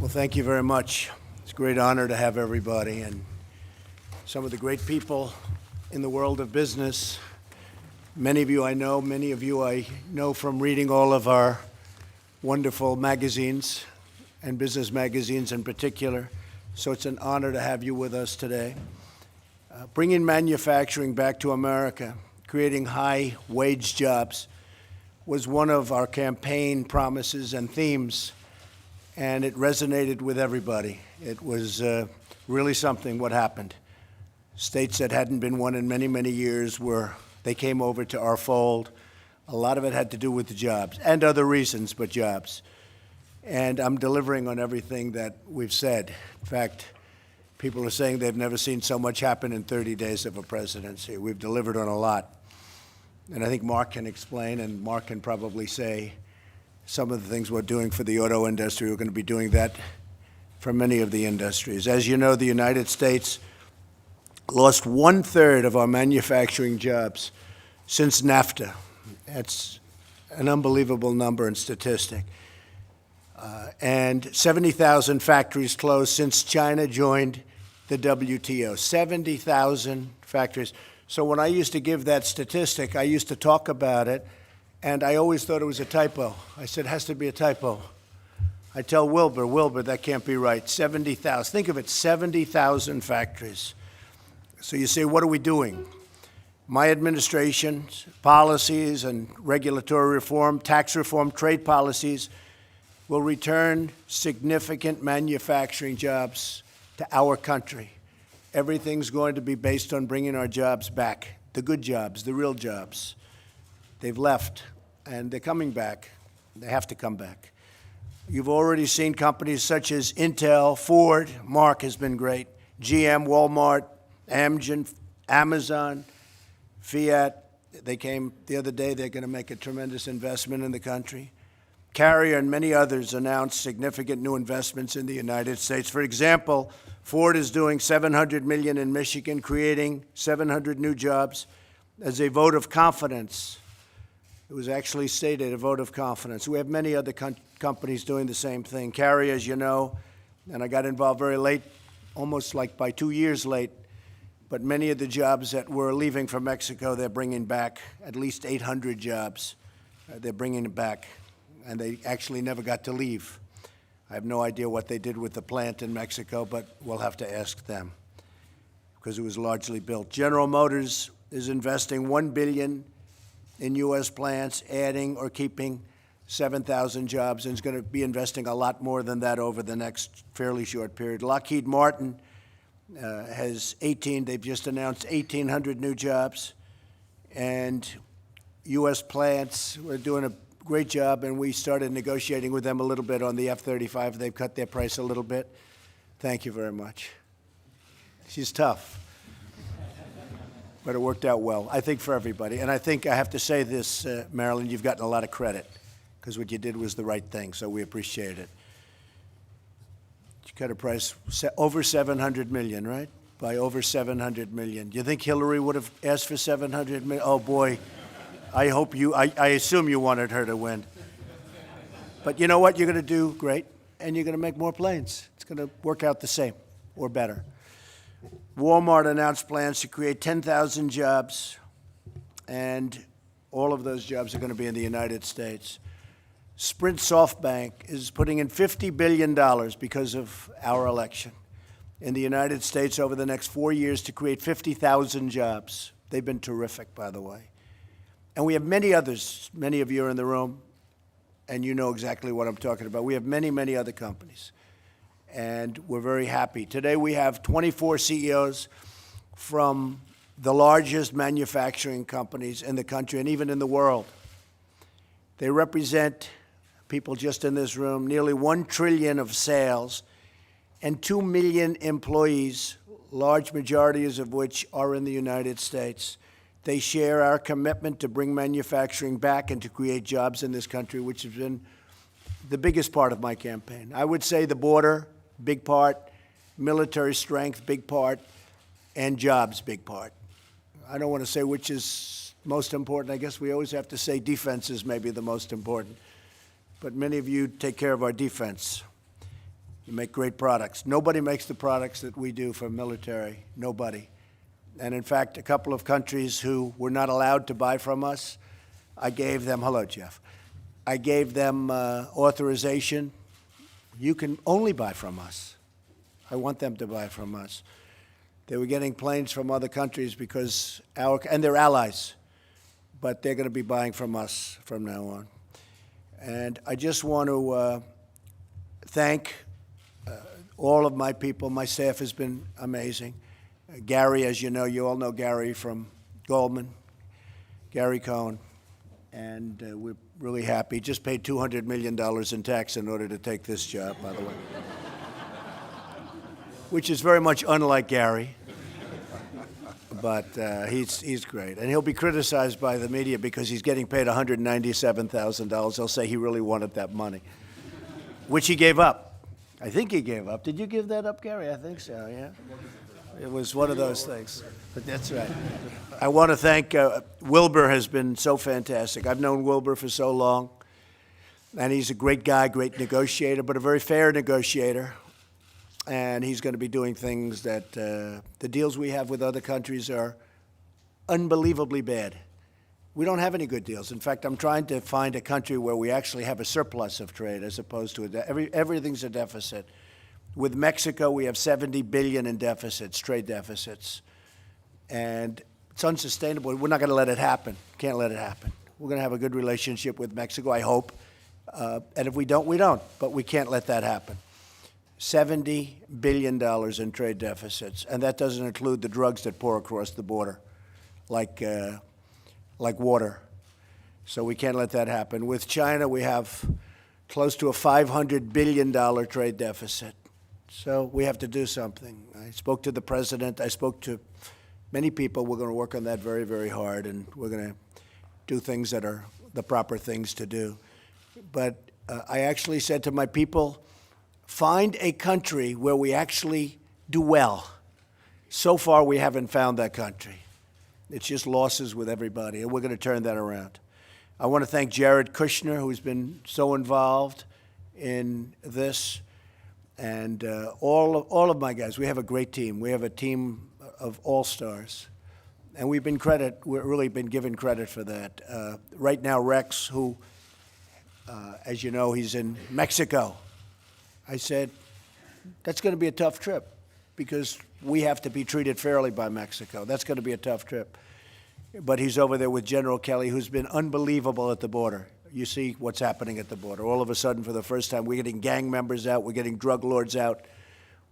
Well, thank you very much. It's a great honor to have everybody and some of the great people in the world of business. Many of you I know, many of you I know from reading all of our wonderful magazines and business magazines in particular. So it's an honor to have you with us today. Bringing manufacturing back to America, creating high-wage jobs was one of our campaign promises and themes, and it resonated with everybody. It was really something what happened. States that hadn't been won in many, many years they came over to our fold. A lot of it had to do with the jobs and other reasons, but jobs. And I'm delivering on everything that we've said. In fact, people are saying they've never seen so much happen in 30 days of a presidency. We've delivered on a lot. And I think Mark can explain, and Mark can probably say some of the things we're doing for the auto industry. We're going to be doing that for many of the industries. As you know, the United States lost 1/3 of our manufacturing jobs since NAFTA. That's an unbelievable number and statistic. And 70,000 factories closed since China joined the WTO. 70,000 factories. So when I used to give that statistic, I used to talk about it, and I always thought it was a typo. I said, it has to be a typo. I tell Wilbur, that can't be right. 70,000. Think of it, 70,000 factories. So you say, what are we doing? My administration's policies and regulatory reform, tax reform, trade policies will return significant manufacturing jobs to our country. Everything's going to be based on bringing our jobs back, the good jobs, the real jobs. They've left, and they're coming back. They have to come back. You've already seen companies such as Intel, Ford, Mark has been great, GM, Walmart, Amgen, Amazon, Fiat. They came the other day. They're going to make a tremendous investment in the country. Carrier and many others announced significant new investments in the United States. For example, Ford is doing $700 million in Michigan, creating 700 new jobs as a vote of confidence. It was actually stated, a vote of confidence. We have many other companies doing the same thing. Carrier, as you know, and I got involved very late, almost like by 2 years late, but many of the jobs that were leaving from Mexico, they're bringing back at least 800 jobs. They're bringing it back, and they actually never got to leave. I have no idea what they did with the plant in Mexico, but we'll have to ask them because it was largely built. General Motors is investing $1 billion in U.S. plants, adding or keeping 7,000 jobs, and is going to be investing a lot more than that over the next fairly short period. Lockheed Martin they've just announced 1,800 new jobs, and U.S. plants, we're doing a great job, and we started negotiating with them a little bit on the F-35. They've cut their price a little bit. Thank you very much. She's tough, but it worked out well, I think, for everybody. And I think I have to say this, Marilyn, you've gotten a lot of credit because what you did was the right thing, so we appreciate it. You cut a price over $700 million, right? By over $700 million. Do you think Hillary would have asked for $700 million? Oh, boy. I assume you wanted her to win. But you know what? You're going to do great, and you're going to make more planes. It's going to work out the same or better. Walmart announced plans to create 10,000 jobs, and all of those jobs are going to be in the United States. Sprint SoftBank is putting in $50 billion because of our election in the United States over the next 4 years to create 50,000 jobs. They've been terrific, by the way. And we have many others. Many of you are in the room, and you know exactly what I'm talking about. We have many, many other companies, and we're very happy. Today we have 24 CEOs from the largest manufacturing companies in the country and even in the world. They represent, people just in this room, nearly $1 trillion of sales and 2 million employees, large majorities of which are in the United States. They share our commitment to bring manufacturing back and to create jobs in this country, which has been the biggest part of my campaign. I would say the border, big part, military strength, big part, and jobs, big part. I don't want to say which is most important. I guess we always have to say defense is maybe the most important. But many of you take care of our defense. You make great products. Nobody makes the products that we do for military. Nobody. And in fact, a couple of countries who were not allowed to buy from us, I gave them, hello, Jeff. I gave them authorization. You can only buy from us. I want them to buy from us. They were getting planes from other countries because and they're allies, but they're going to be buying from us from now on. And I just want to thank all of my people. My staff has been amazing. Gary, as you know, you all know Gary from Goldman, Gary Cohn, and we're really happy. Just paid $200 million in tax in order to take this job, by the way, which is very much unlike Gary, but he's great. And he'll be criticized by the media because he's getting paid $197,000. They'll say he really wanted that money, which he gave up. I think he gave up. Did you give that up, Gary? I think so, yeah. It was one of those things, but that's right. I want to thank Wilbur has been so fantastic. I've known Wilbur for so long, and he's a great guy, great negotiator, but a very fair negotiator. And he's going to be doing things that the deals we have with other countries are unbelievably bad. We don't have any good deals. In fact, I'm trying to find a country where we actually have a surplus of trade as opposed to everything's a deficit. With Mexico, we have $70 billion in deficits, trade deficits. And it's unsustainable. We're not going to let it happen. Can't let it happen. We're going to have a good relationship with Mexico, I hope. And if we don't, we don't. But we can't let that happen. $70 billion in trade deficits. And that doesn't include the drugs that pour across the border, like water. So we can't let that happen. With China, we have close to a $500 billion trade deficit. So we have to do something. I spoke to the president. I spoke to many people. We're going to work on that very, very hard, and we're going to do things that are the proper things to do. But I actually said to my people, find a country where we actually do well. So far, we haven't found that country. It's just losses with everybody, and we're going to turn that around. I want to thank Jared Kushner, who's been so involved in this, and all of my guys. We have a great team. We have a team of all-stars, and we've really been given credit for that. Right now, Rex, who, as you know, he's in Mexico. I said, that's going to be a tough trip because we have to be treated fairly by Mexico. That's going to be a tough trip. But he's over there with General Kelly, who's been unbelievable at the border. You see what's happening at the border. All of a sudden, for the first time, we're getting gang members out. We're getting drug lords out.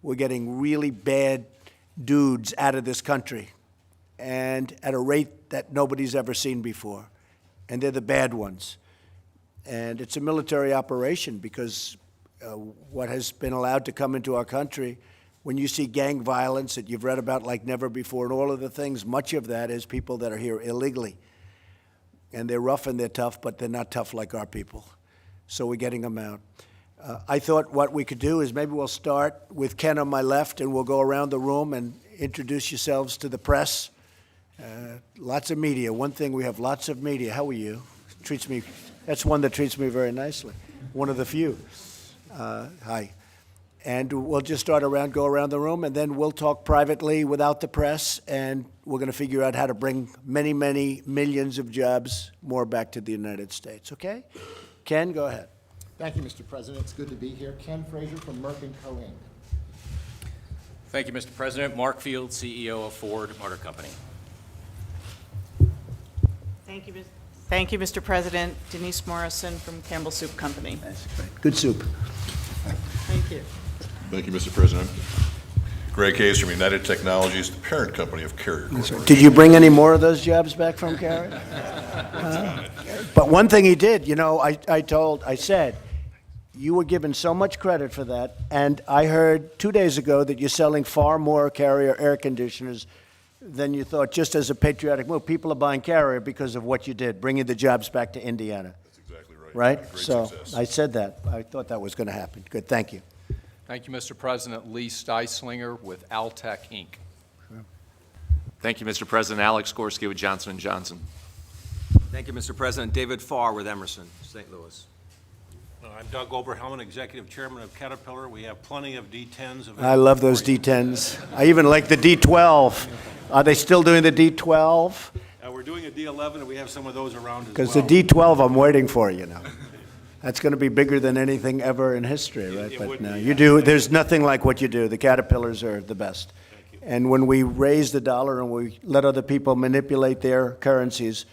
We're getting really bad dudes out of this country, and at a rate that nobody's ever seen before. And they're the bad ones. And it's a military operation because what has been allowed to come into our country, when you see gang violence that you've read about like never before and all of the things, much of that is people that are here illegally. And they're rough and they're tough, but they're not tough like our people. So we're getting them out. I thought what we could do is maybe we'll start with Ken on my left, and we'll go around the room and introduce yourselves to the press. Lots of media. One thing, we have lots of media. How are you? That's one that treats me very nicely. One of the few. Hi. And we'll just go around the room, and then we'll talk privately without the press, and we're going to figure out how to bring many, many millions of jobs more back to the United States, okay? Ken, go ahead. Thank you, Mr. President. It's good to be here. Ken Frazier from Merck & Co. Inc. Thank you, Mr. President. Mark Field, CEO of Ford Motor Company. Thank you, Mr. President. Denise Morrison from Campbell Soup Company. That's great. Good soup. Thank you. Thank you, Mr. President. Greg Hayes from United Technologies, the parent company of Carrier Corporation. Did you bring any more of those jobs back from Carrier? But one thing he did, you know, I said, you were given so much credit for that, and I heard 2 days ago that you're selling far more Carrier air conditioners than you thought, just as a patriotic move. People are buying Carrier because of what you did, bringing the jobs back to Indiana. That's exactly right. Right? Great So success. I said that. I thought that was going to happen. Good. Thank you. Thank you, Mr. President. Lee Steislinger with Altec, Inc. Thank you, Mr. President. Alex Gorski with Johnson & Johnson. Thank you, Mr. President. David Farr with Emerson, St. Louis. I'm Doug Oberhelman, Executive Chairman of Caterpillar. We have plenty of D10s available. I love those for you. D10s. I even like the D12. Are they still doing the D12? We're doing a D11, and we have some of those around as well. Because the D12 I'm waiting for, you know. That's going to be bigger than anything ever in history, right? It But would no, be, you yeah. do, there's nothing like what you do. The Caterpillars are the best. Thank you. And when we raise the dollar and we let other people manipulate their currencies,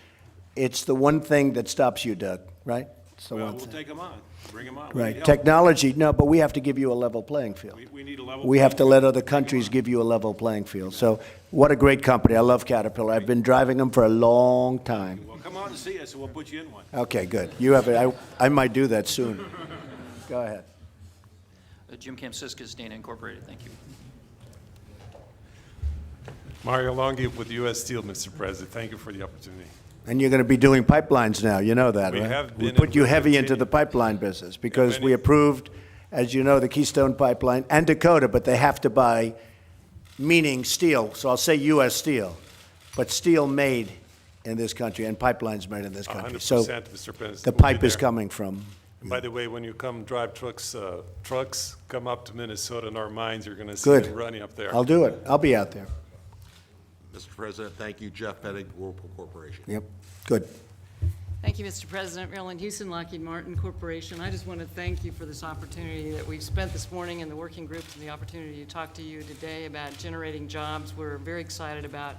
it's the one thing that stops you, Doug, right? It's the Well, one we'll thing. take them on, bring them on. We Right. need help. Technology, no, but we have to give you a level playing field. We need a level. We have to playing let field. other countries give you a level playing field. So what a great company. I love Caterpillar. I've been driving them for a long time. Well, come on and see us, and we'll put you in one. Okay, good. You have it. I might do that soon. Go ahead. Jim Kamsiskis, Dana Incorporated, thank you. Mario Longhi with U.S. Steel, Mr. President. Thank you for the opportunity. And you're going to be doing pipelines now, you know that, We right? have We been put and you will heavy into continue. the pipeline business because many- we approved, as you know, the Keystone Pipeline and Dakota, but they have to buy, meaning steel, so I'll say U.S. Steel, but steel made in this country and pipelines made in this country. 100%, So Mr. President. the We'll be pipe is there. coming from, And by the way, when you come drive trucks come up to Minnesota in our mines, you're going to see Good. them running up there. I'll do it. I'll be out there. Mr. President, thank you. Jeff Pettig, Whirlpool Corporation. Yep, good. Thank you, Mr. President. Marilyn Houston, Lockheed Martin Corporation. I just want to thank you for this opportunity that we've spent this morning in the working groups and the opportunity to talk to you today about generating jobs. We're very excited about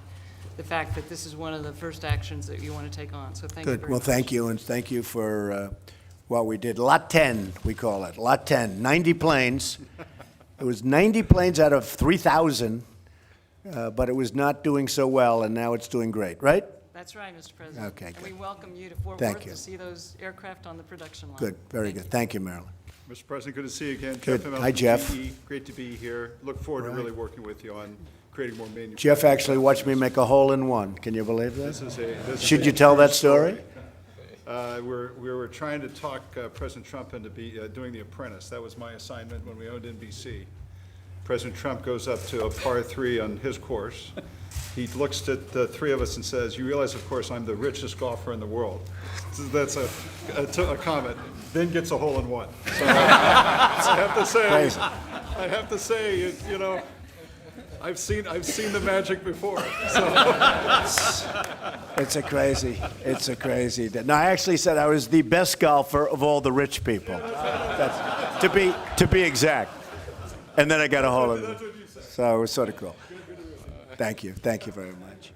the fact that this is one of the first actions that you want to take on. So thank you Good. very Well, much. thank you, and thank you for what we did. Lot 10, we call it. Lot 10, 90 planes. It was 90 planes out of 3,000, but it was not doing so well, and now it's doing great, right? That's right, Mr. President. Okay, And good. we welcome you to Fort Thank Worth you. to see those aircraft on the production line. Good, very Thank good. you. Thank you, Marilyn. Mr. President, good to see you again. Good. Jeff Immelt Hi, from Jeff. GE. Great to be here. Look forward to Right. really working with you on creating more manufacturing. Jeff actually watched me make a hole in one. Can you believe that? This is Should a you tell true that story? We were trying to talk President Trump into doing The Apprentice. That was my assignment when we owned NBC. President Trump goes up to a par 3 on his course. He looks at the three of us and says, "You realize, of course, I'm the richest golfer in the world." So that's a comment. Then gets a hole in one. So I have to say, you know, I've seen the magic before. So. It's a crazy. No, I actually said I was the best golfer of all the rich people. That's, to be exact. And then I got a hole in it. So it was sort of cool. Thank you very much.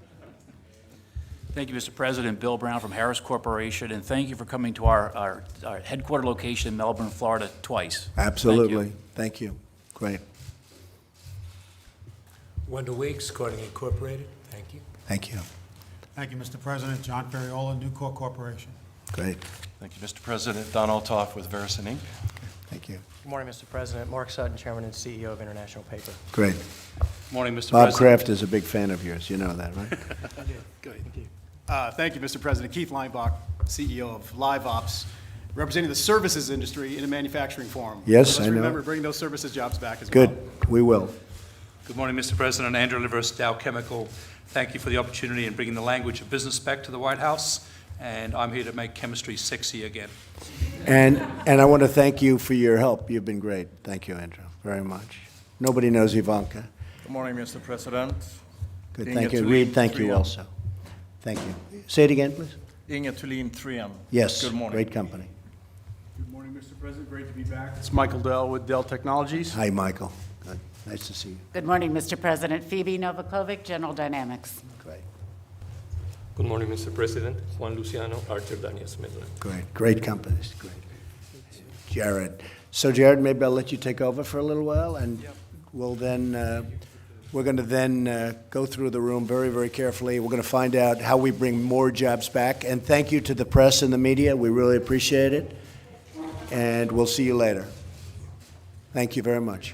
Thank you, Mr. President. Bill Brown from Harris Corporation, and thank you for coming to our headquarter location in Melbourne, Florida, twice. Absolutely. Thank you. Great. Wendell Weeks, Corning Incorporated. Thank you. Thank you. Thank you, Mr. President. John Ferriola, Nucor Corporation. Great. Thank you, Mr. President. Don Olthoff with Verisan Inc. Thank you. Good morning, Mr. President. Mark Sutton, Chairman and CEO of International Paper. Great. Morning, Mr. Bob President. Kraft is a big fan of yours. You know that, right? I did. Good. Thank you. Thank you, Mr. President. Keith Leinbach, CEO of Live Ops, representing the services industry in a manufacturing forum. Yes, Let's I know. remember, bring those services jobs back as well. Good. We will. Good morning, Mr. President. Andrew Livers, Dow Chemical. Thank you for the opportunity in bringing the language of business back to the White House, and I'm here to make chemistry sexy again. And I want to thank you for your help. You've been great. Thank you, Andrew, very much. Nobody knows Ivanka. Good morning, Mr. President. Good. Inge Thank you. Thulin Reed, thank you 3M. also. Thank you. Say it again, please. Inge Thulin 3M. Yes. Good morning. Great company. Good morning, Mr. President. Great to be back. It's Michael Dell with Dell Technologies. Hi, Michael. Good. Nice to see you. Good morning, Mr. President. Phoebe Novakovic, General Dynamics. Great. Good morning, Mr. President. Juan Luciano, Archer Daniels Midland. Great. Great companies. Great. Jared. So, Jared, maybe I'll let you take over for a little while, and we'll then, we're going to then go through the room very, very carefully. We're going to find out how we bring more jobs back. And thank you to the press and the media. We really appreciate it. And we'll see you later. Thank you very much.